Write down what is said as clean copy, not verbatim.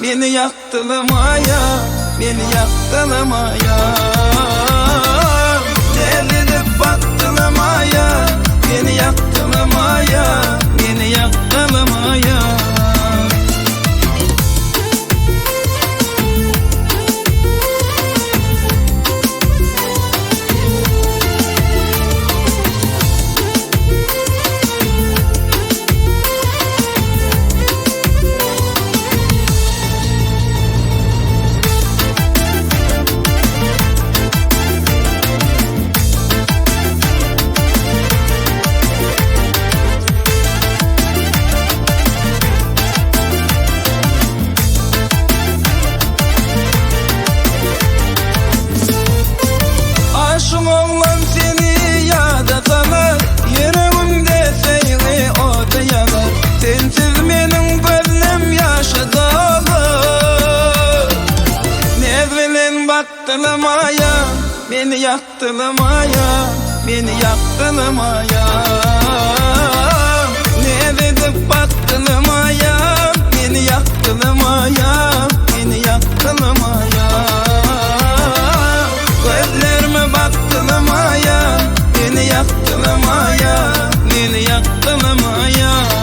beni yaktılamaya, beni yaktılamaya. Delirip baktılamaya, beni yaktılamaya, beni yaktılamaya. Aşım olan seni yada kalır, yüreğimde seyli orada yanar. Sensiz benim gözüm yaşa dolu. Nezvelin baktılamaya, beni yaktılamaya, beni yaktılamaya. Nezvedip baktılamaya, beni yaktılamaya, beni yaktılamaya. Gözlerime baktılamaya, beni yaktılamaya, beni yaktılamaya.